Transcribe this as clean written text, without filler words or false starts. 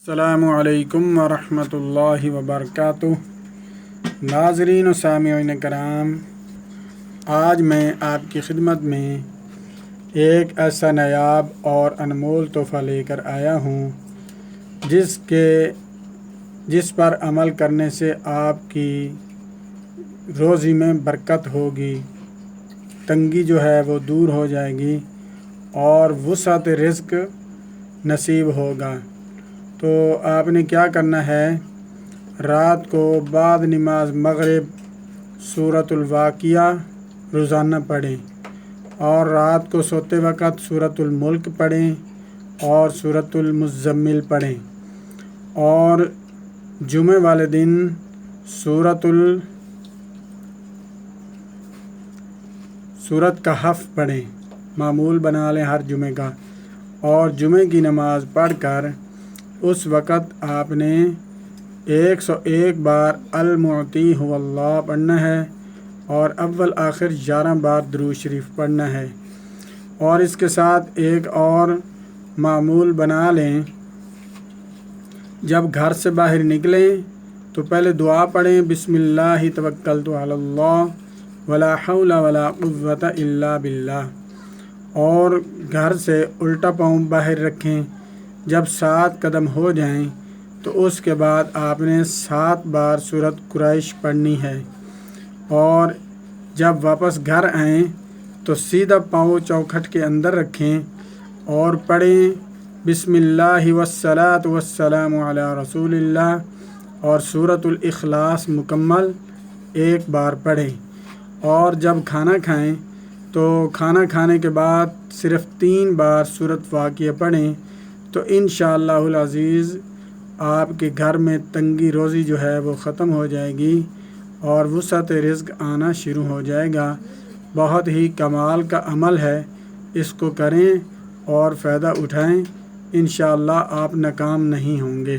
السلام علیکم ورحمۃ اللہ وبرکاتہ۔ ناظرین و سامعین کرام، آج میں آپ کی خدمت میں ایک ایسا نایاب اور انمول تحفہ لے کر آیا ہوں جس پر عمل کرنے سے آپ کی روزی میں برکت ہوگی، تنگی جو ہے وہ دور ہو جائے گی اور وسعت رزق نصیب ہوگا۔ تو آپ نے کیا کرنا ہے، رات کو بعد نماز مغرب سورۃ الواقعہ روزانہ پڑھیں اور رات کو سوتے وقت سورۃ الملک پڑھیں اور سورۃ المزمل پڑھیں، اور جمعہ والے دن سورۃ کہف پڑھیں، معمول بنا لیں ہر جمعہ کا، اور جمعہ کی نماز پڑھ کر اس وقت آپ نے 101 بار المعطی هو اللہ پڑھنا ہے اور اول آخر 11 بار درود شریف پڑھنا ہے۔ اور اس کے ساتھ ایک اور معمول بنا لیں، جب گھر سے باہر نکلیں تو پہلے دعا پڑھیں، بسم اللہ توکلت علی اللہ ولا حول ولا قوۃ الا باللہ، اور گھر سے الٹا پاؤں باہر رکھیں۔ جب 7 قدم ہو جائیں تو اس کے بعد آپ نے 7 بار سورۃ قریش پڑھنی ہے، اور جب واپس گھر آئیں تو سیدھا پاؤں چوکھٹ کے اندر رکھیں اور پڑھیں بسم اللہ والصلاۃ والسلام علی رسول اللہ، اور سورۃ الاخلاص مکمل 1 بار پڑھیں۔ اور جب کھانا کھائیں تو کھانا کھانے کے بعد صرف 3 بار سورۃ واقعہ پڑھیں، تو انشاءاللہ العزیز آپ کے گھر میں تنگی روزی جو ہے وہ ختم ہو جائے گی اور وسعت رزق آنا شروع ہو جائے گا۔ بہت ہی کمال کا عمل ہے، اس کو کریں اور فائدہ اٹھائیں، انشاءاللہ آپ ناکام نہیں ہوں گے۔